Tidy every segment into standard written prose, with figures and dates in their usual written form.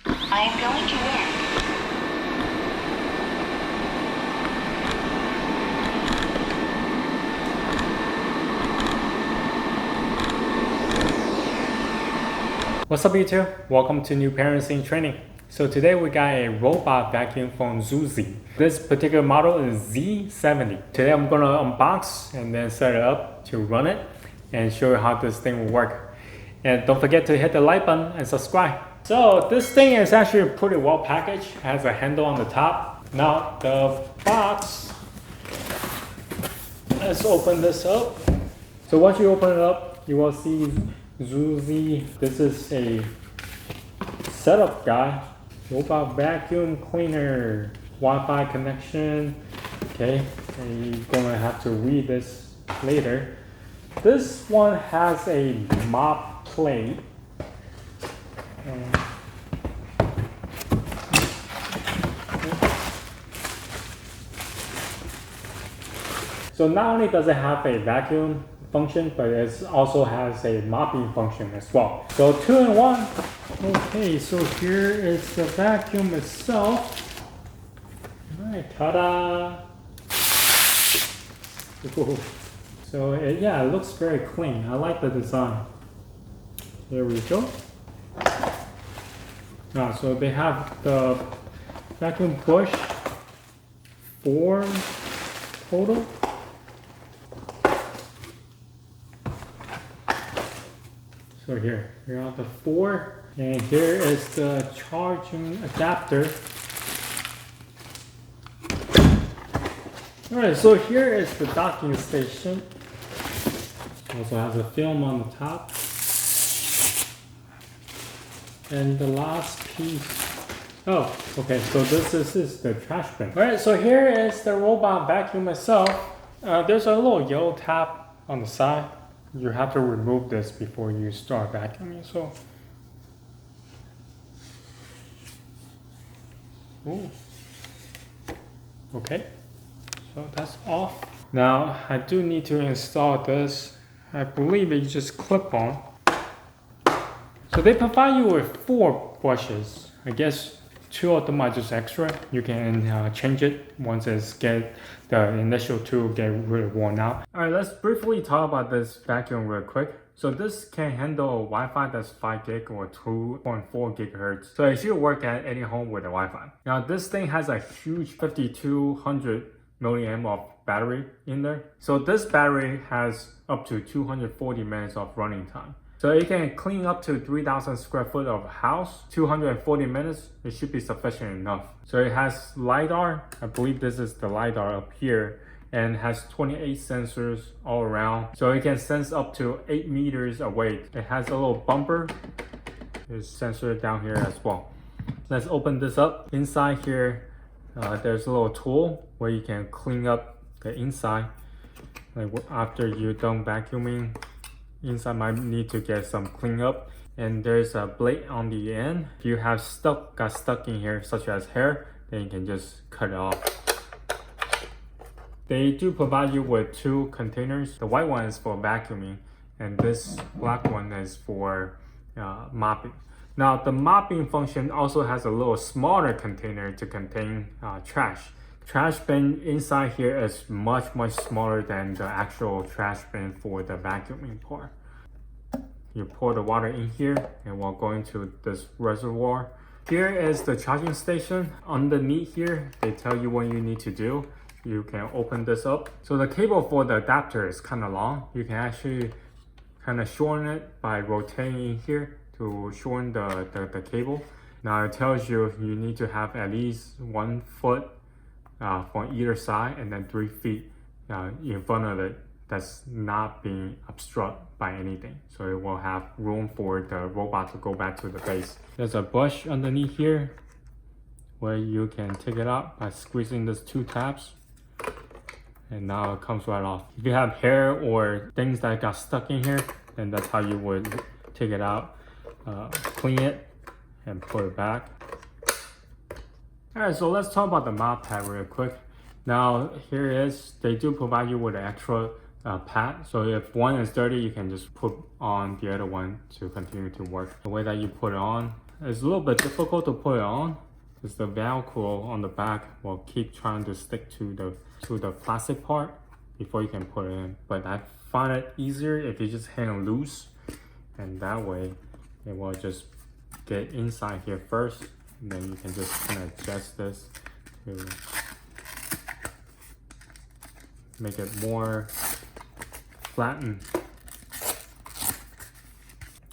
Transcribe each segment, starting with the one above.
I am going to work. What's up YouTube? Welcome to New Parents in Training. So today we got a robot vacuum from ZOOZEE. This particular model is Z70. Today I'm gonna unbox and then set it up to run it and show you how this thing will work. And don't forget to hit the like button and subscribe. So this thing is actually pretty well packaged. It has a handle on the top. Now the box, let's open this up. So once you open it up, you will see ZOOZEE. This is a setup guide. Robot vacuum cleaner, Wi-Fi connection. Okay, and you're gonna have to read this later. This one has a mop plate. So not only does it have a vacuum function, but it also has a mopping function as well. So 2 in 1. Okay, so here is the vacuum itself. Alright, ta-da! Ooh. So yeah, it looks very clean. I like the design. There we go. So they have the vacuum push, 4 total. So here are the 4, and here is the charging adapter. Alright, so here is the docking station. Also has a film on the top. And the last piece. Oh, okay, so this is the trash bin. Alright, so here is the robot vacuum itself. There's a little yellow tab on the side. You have to remove this before you start vacuuming. So, ooh. Okay, so that's off. Now I do need to install this. I believe it just clip on. So they provide you with 4 brushes. I guess 2 of them are just extra. You can change it once it's get the initial 2 get really worn out. Alright, let's briefly talk about this vacuum real quick. So this can handle a Wi-Fi that's 5 gig or 2.4 gigahertz. So it should work at any home with a Wi-Fi. Now this thing has a huge 5200 milliamp of battery in there. So this battery has up to 240 minutes of running time. So it can clean up to 3,000 square foot of house, 240 minutes, it should be sufficient enough. So it has LiDAR, I believe this is the LiDAR up here, and has 28 sensors all around. So it can sense up to 8 meters away. It has a little bumper, there's sensor down here as well. Let's open this up. Inside here, there's a little tool where you can clean up the inside. Like after you're done vacuuming, inside might need to get some cleanup, and there's a blade on the end. If you have got stuck in here, such as hair, then you can just cut it off. They do provide you with 2 containers. The white one is for vacuuming, and this black one is for mopping. Now the mopping function also has a little smaller container to contain trash. Trash bin inside here is much smaller than the actual trash bin for the vacuuming part. You pour the water in here and we'll go into this reservoir. Here is the charging station. Underneath here, they tell you what you need to do. You can open this up. So the cable for the adapter is kind of long. You can actually kind of shorten it by rotating in here to shorten the cable. Now it tells you you need to have at least 1 foot from either side, and then 3 feet in front of it that's not being obstructed by anything. So it will have room for the robot to go back to the base. There's a brush underneath here where you can take it out by squeezing these 2 tabs, and now it comes right off. If you have hair or things that got stuck in here, then that's how you would take it out, clean it, and put it back. Alright, so let's talk about the mop pad real quick. Now here is, they do provide you with an extra pad. So if one is dirty, you can just put on the other one to continue to work. The way that you put it on, It's a little bit difficult to put it on because the Velcro on the back will keep trying to stick to the plastic part before you can put it in. But I find it easier if you just hang loose, and that way it will just get inside here first, and then you can just kind of adjust this to make it more flattened.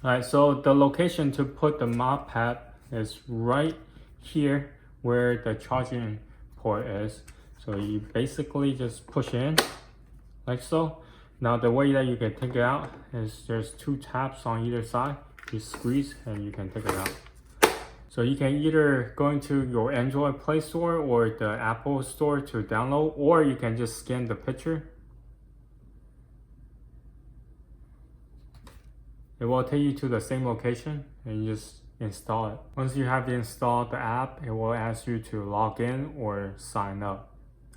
Alright, so the location to put the mop pad is right here where the charging port is. So you basically just push in like so. Now the way that you can take it out is there's 2 taps on either side. You squeeze and you can take it out. So you can either go into your Android Play Store or the Apple Store to download, or you can just scan the picture. It will take you to the same location and you just install it. Once you have installed the app, it will ask you to log in or sign up.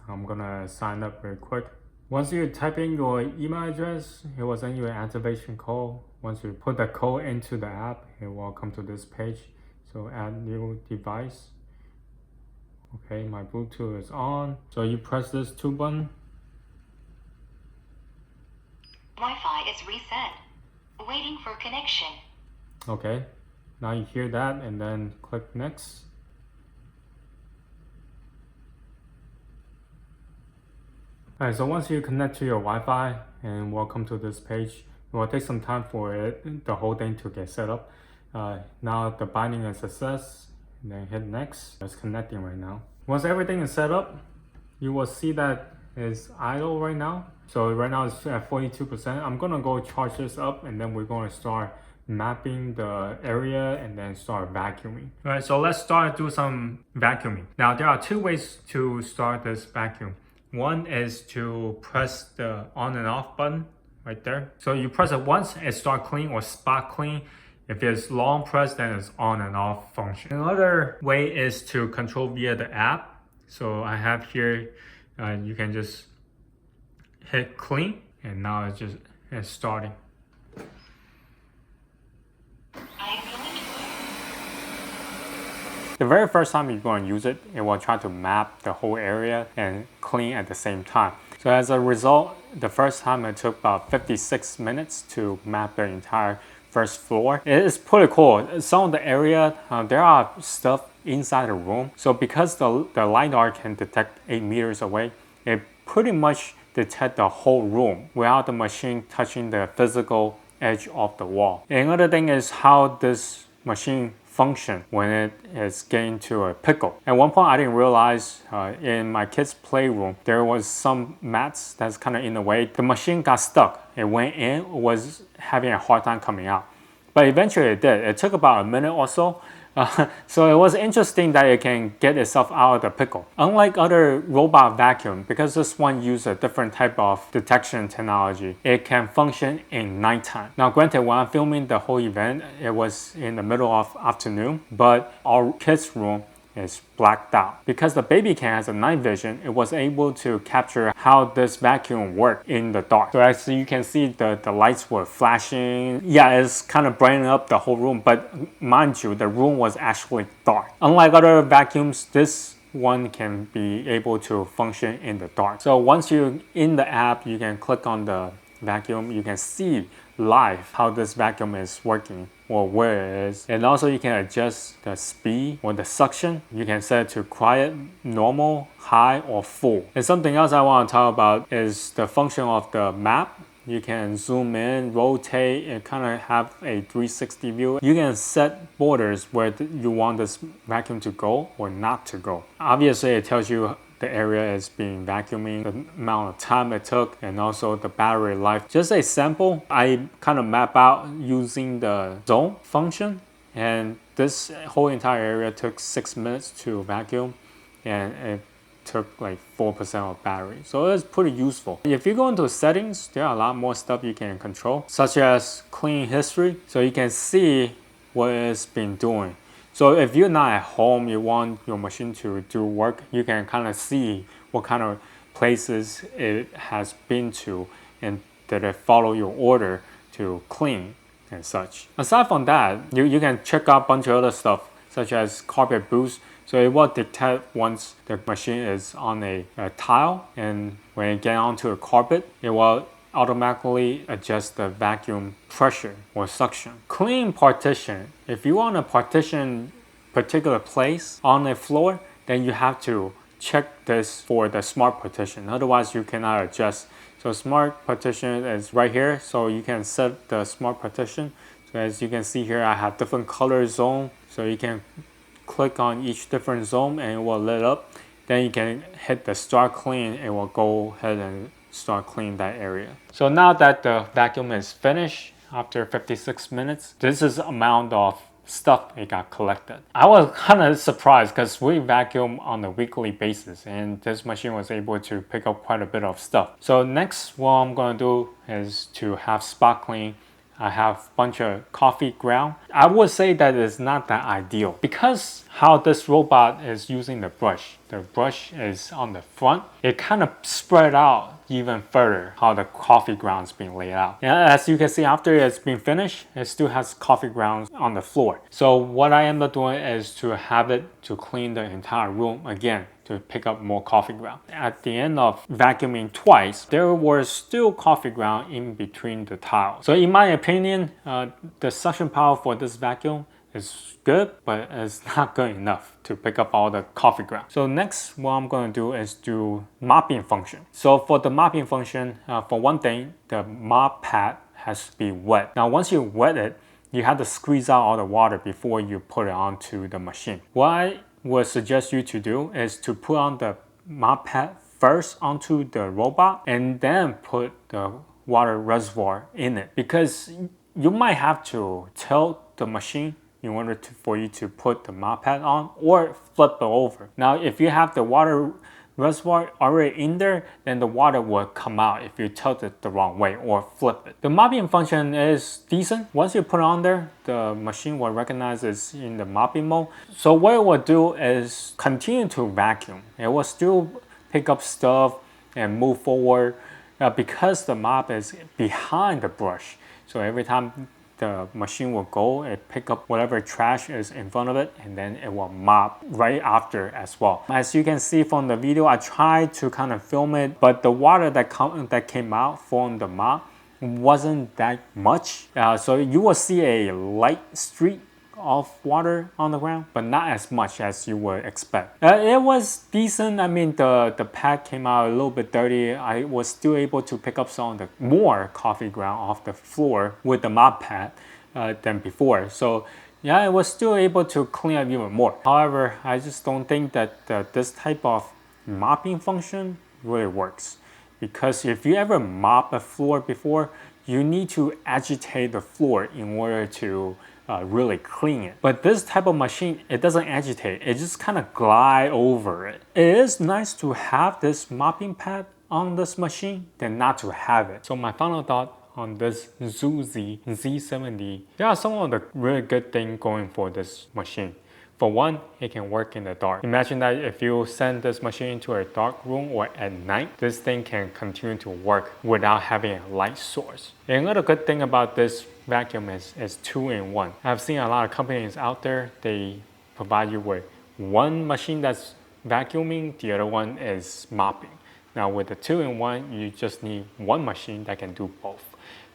I'm gonna sign up very quick. Once you type in your email address, it will send you an activation code. Once you put the code into the app, it will come to this page. So add new device. Okay, my Bluetooth is on. So you press this 2 button. Wi-Fi is reset. Waiting for connection. Okay, now you hear that and then click next. Alright, so once you connect to your Wi-Fi and welcome to this page, it will take some time for the whole thing to get set up. Now the binding is success, and then hit next. It's connecting right now. Once everything is set up, you will see that it's idle right now. So right now it's at 42%. I'm gonna go charge this up, and then we're gonna start mapping the area and then start vacuuming. All right, so let's start do some vacuuming. Now there are 2 ways to start this vacuum. One is to press the on and off button right there. So you press it once, it start clean or spot clean. If it's long press, then it's on and off function. Another way is to control via the app. So I have here, you can just hit clean, and now it's starting. The very first time you're going to use it, it will try to map the whole area and clean at the same time. So as a result, the first time it took about 56 minutes to map the entire first floor. It is pretty cool. Some of the area, there are stuff inside the room. So because the LiDAR can detect 8 meters away, it pretty much detect the whole room without the machine touching the physical edge of the wall. Another thing is how this machine function when it is getting to a pickle. At one point I didn't realize in my kids' playroom there was some mats that's kind of in the way. The machine got stuck. It went in, was having a hard time coming out. But eventually it did. It took about a minute or so. So it was interesting that it can get itself out of the pickle. Unlike other robot vacuum, because this one uses a different type of detection technology, it can function in nighttime. Now granted, when I'm filming the whole event, it was in the middle of afternoon, but our kids' room is blacked out. Because the baby can has a night vision, it was able to capture how this vacuum worked in the dark. So as you can see, the lights were flashing. Yeah, it's kind of brightening up the whole room, but mind you, the room was actually dark. Unlike other vacuums, this one can be able to function in the dark. So once you're in the app, you can click on the vacuum. You can see live how this vacuum is working or where it is, and also you can adjust the speed or the suction. You can set it to quiet, normal, high, or full. And something else I want to talk about is the function of the map. You can zoom in, rotate, and kind of have a 360 view. You can set borders where you want this vacuum to go or not to go. Obviously it tells you the area is being vacuuming, the amount of time it took, and also the battery life. Just a sample, I kind of map out using the zone function, and this whole entire area took 6 minutes to vacuum, and it took like 4% of battery. So it's pretty useful. If you go into settings, there are a lot more stuff you can control, such as clean history, so you can see what it's been doing. So if you're not at home, you want your machine to do work, you can kind of see what kind of places it has been to, and did it follow your order to clean. and such. Aside from that, you can check out a bunch of other stuff such as carpet boost. So it will detect once the machine is on a tile, and when it gets onto a carpet, it will automatically adjust the vacuum pressure or suction. Clean partition. If you want to partition particular place on a floor, then you have to check this for the smart partition. Otherwise, you cannot adjust. So smart partition is right here. So you can set the smart partition. So as you can see here, I have different color zone. So you can click on each different zone and it will lit up. Then you can hit the start clean. It will go ahead and start cleaning that area. So now that the vacuum is finished after 56 minutes, this is the amount of stuff it got collected. I was kind of surprised because we vacuum on a weekly basis and this machine was able to pick up quite a bit of stuff. So next, what I'm going to do is to have spot clean. I have a bunch of coffee ground. I would say that it's not that ideal because how this robot is using the brush. The brush is on the front. It kind of spread out even further how the coffee ground is being laid out. And as you can see, after it's been finished, it still has coffee grounds on the floor. So what I end up doing is to have it to clean the entire room again, to pick up more coffee ground. At the end of vacuuming twice, there was still coffee ground in between the tiles. So in my opinion, the suction power for this vacuum is good, but it's not good enough to pick up all the coffee ground. So next, what I'm going to do is do mopping function. So for the mopping function, for one thing, the mop pad has to be wet. Now once you wet it, you have to squeeze out all the water before you put it onto the machine. What I would suggest you to do is to put on the mop pad first onto the robot and then put the water reservoir in it, because you might have to tilt the machine in order for you to put the mop pad on or flip it over. Now if you have the water reservoir already in there, then the water will come out if you tilt it the wrong way or flip it. The mopping function is decent. Once you put it on there, the machine will recognize it's in the mopping mode. So what it will do is continue to vacuum. It will still pick up stuff and move forward because the mop is behind the brush. So every time the machine will go and pick up whatever trash is in front of it, and then it will mop right after as well. As you can see from the video, I tried to kind of film it, but the water that came out from the mop wasn't that much. So you will see a light streak of water on the ground, but not as much as you would expect. It was decent. I mean, the pad came out a little bit dirty. I was still able to pick up some of the more coffee ground off the floor with the mop pad than before. So yeah, I was still able to clean up even more. However, I just don't think that this type of mopping function really works, because if you ever mop a floor before, you need to agitate the floor in order to really clean it. But this type of machine, it doesn't agitate, it just kind of glide over it. It is nice to have this mopping pad on this machine than not to have it. So my final thought on this ZOOZEE Z70, there are some of the really good things going for this machine. For one, it can work in the dark. Imagine that if you send this machine to a dark room or at night, this thing can continue to work without having a light source. Another good thing about this vacuum is 2-in-1. I've seen a lot of companies out there, they provide you with one machine that's vacuuming, the other one is mopping. Now with the 2-in-1, you just need one machine that can do both.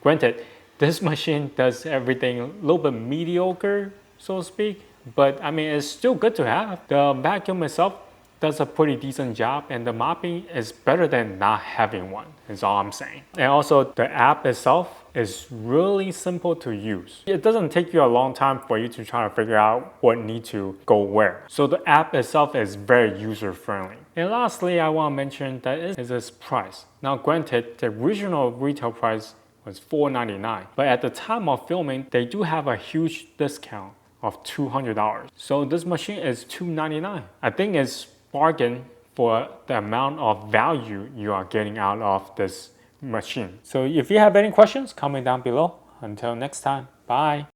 Granted, this machine does everything a little bit mediocre, so to speak, but I mean, it's still good to have. The vacuum itself does a pretty decent job, and the mopping is better than not having one, is all I'm saying. And also the app itself is really simple to use. It doesn't take you a long time for you to try to figure out what needs to go where. So the app itself is very user-friendly. And lastly, I want to mention that it is its price. Now granted, the original retail price was $499, but at the time of filming, they do have a huge discount of $200. So this machine is $299. I think it's bargain for the amount of value you are getting out of this machine. So if you have any questions, comment down below. Until next time, bye.